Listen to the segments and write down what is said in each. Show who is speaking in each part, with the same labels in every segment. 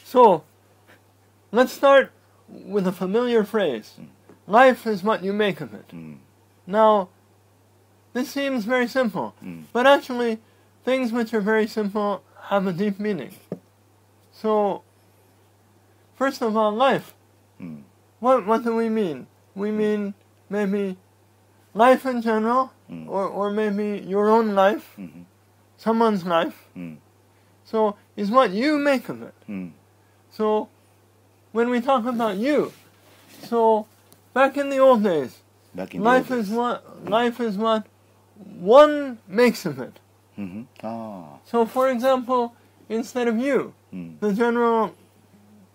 Speaker 1: So, let's start with a familiar phrase. Life is what you make of it. Now, this seems very simple, but actually, things which are very simple have a deep meaning. So, first of all, life. What do we mean? We mean maybe life in general, or maybe your own life, someone's life. So, is what you make of it. So, when we talk about you, so back in the old days, life is what one makes of it. So, for example, instead of you, the general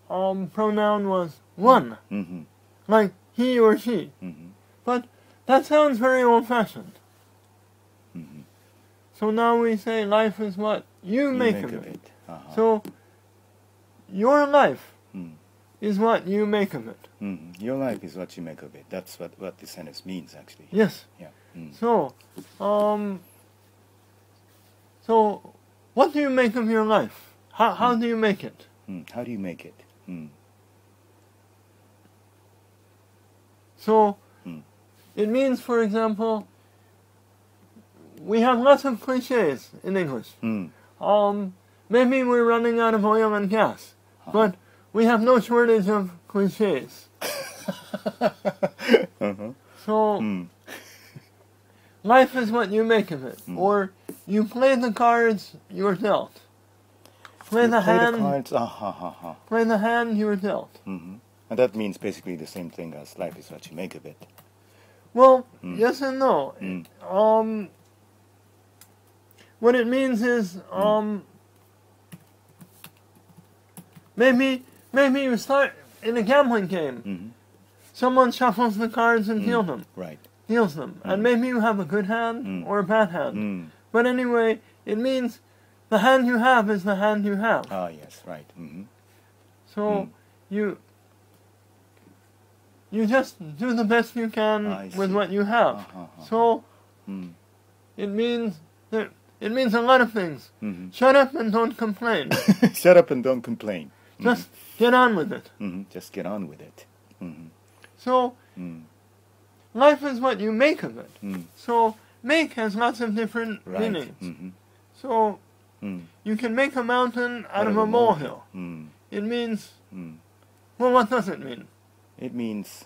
Speaker 1: pronoun was one, like he or she. But that sounds very old-fashioned. So now we say life is what you make of it. So your life is what you make of it.
Speaker 2: Your life is what you make of it. That's what this sentence means, actually.
Speaker 1: Yes.
Speaker 2: Yeah.
Speaker 1: So, so what do you make of your life? How do you make it?
Speaker 2: How do you make it?
Speaker 1: So, it means, for example, we have lots of cliches in English. Maybe we're running out of oil and gas, but we have no shortage of cliches. So, life is what you make of it. Or, you play the cards you're dealt. Play the hand you were dealt.
Speaker 2: And that means basically the same thing as life is what you make of it.
Speaker 1: Well, yes and no. What it means is, maybe you start in a gambling game. Someone shuffles the cards and deals them.
Speaker 2: Right.
Speaker 1: Deals them. And maybe you have a good hand or a bad hand. But anyway, it means the hand you have is the hand you have.
Speaker 2: Ah, yes, right.
Speaker 1: So, you just do the best you can with what you have. So, it means a lot of things. Shut up and don't complain.
Speaker 2: Shut up and don't complain.
Speaker 1: Just get on with it.
Speaker 2: Just get on with it.
Speaker 1: So, life is what you make of it. So, make has lots of different meanings. So, you can make a mountain out of a molehill. It means, well, what does it mean?
Speaker 2: It means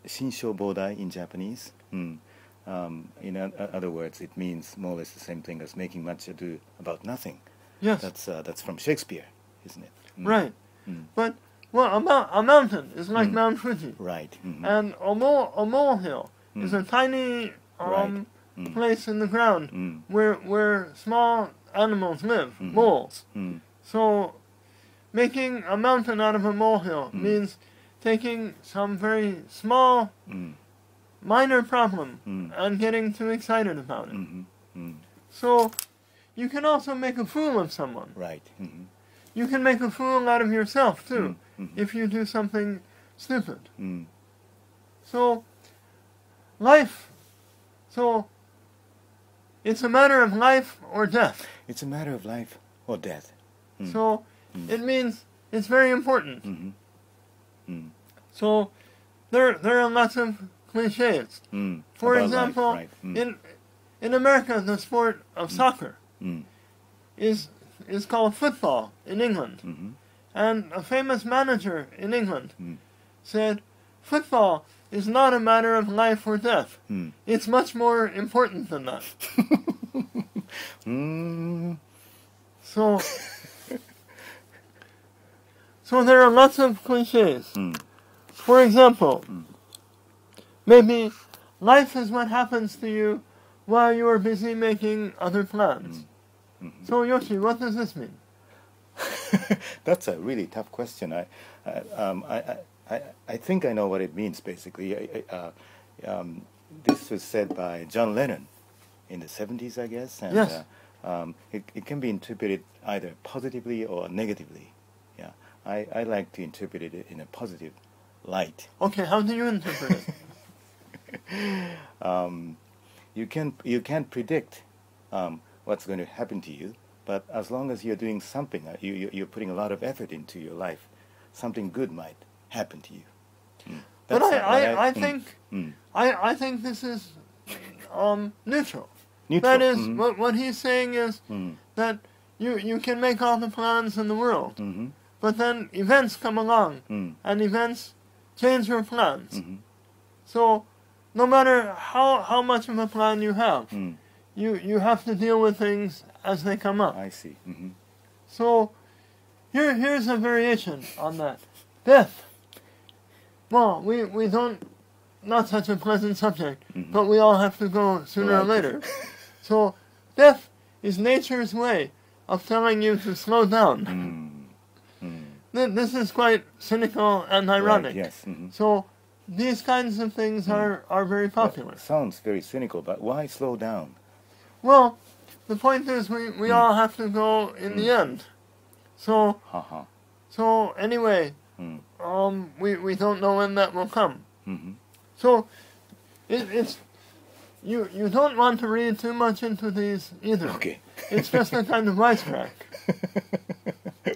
Speaker 2: shinsho bodai in Japanese. In other words, it means more or less the same thing as making much ado about nothing.
Speaker 1: Yes.
Speaker 2: That's from Shakespeare, isn't it?
Speaker 1: Right. But, well, a mountain is like Mount Fuji.
Speaker 2: Right.
Speaker 1: And a molehill is a tiny place in the ground where small animals live, moles. So, making a mountain out of a molehill means taking some very small, minor problem and getting too excited about it. So, you can also make a fool of someone.
Speaker 2: Right.
Speaker 1: You can make a fool out of yourself, too, if you do something stupid. So, life, it's a matter of life or death.
Speaker 2: It's a matter of life or death.
Speaker 1: So, it means it's very important. So, there are lots of cliches. For example, in America, the sport of soccer is called football in England. And a famous manager in England said, football is not a matter of life or death. It's much more important than that. So there are lots of cliches. For example, maybe life is what happens to you while you are busy making other plans. So Yoshi, what does this mean?
Speaker 2: That's a really tough question. I think I know what it means, basically. This was said by John Lennon in the 70s, I guess. And,
Speaker 1: yes.
Speaker 2: It can be interpreted either positively or negatively. Yeah, I like to interpret it in a positive light.
Speaker 1: Okay, how do you interpret
Speaker 2: it? You can't predict what's going to happen to you, But as long as you're doing something, you're putting a lot of effort into your life, something good might happen to you.
Speaker 1: But I think this is neutral. That is, what he's saying is that you can make all the plans in the world, but then events come along, and events change your plans. So no matter how much of a plan you have, you have to deal with things as they come up.
Speaker 2: I see.
Speaker 1: So here's a variation on that. Death. Well, we don't, not such a pleasant subject, but we all have to go sooner or later. So death is nature's way of telling you to slow down. This is quite cynical and ironic.
Speaker 2: Right, yes.
Speaker 1: So these kinds of things are very popular.
Speaker 2: Well, sounds very cynical, but why slow down?
Speaker 1: Well, the point is we all have to go in the end. So so anyway, we don't know when that will come. So it's you don't want to read too much into these either.
Speaker 2: Okay.
Speaker 1: It's just a kind of wisecrack.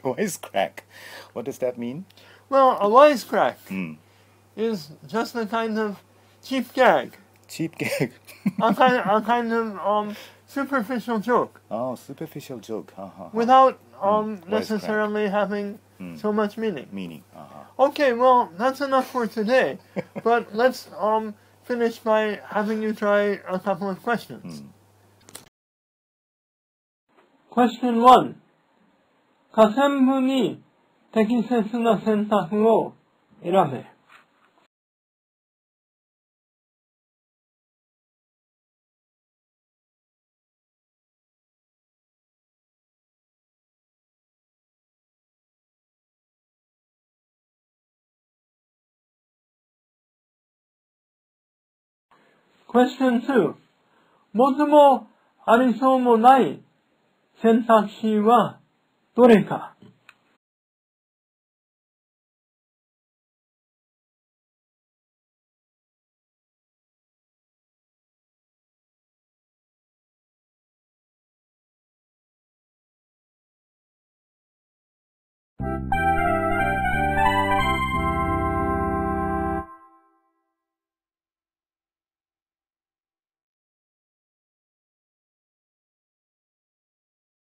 Speaker 2: Wisecrack. What does that mean?
Speaker 1: Well, a wisecrack is just a kind of cheap gag.
Speaker 2: Cheap gag.
Speaker 1: a kind of superficial joke.
Speaker 2: Oh, superficial joke.
Speaker 1: Without necessarily having so much meaning. Okay, well, that's enough for today. But let's finish by having you try a couple of questions. Question 1. 下線部に適切な選択を選べ。Question 2. もずもありそうもない選択肢はどれか。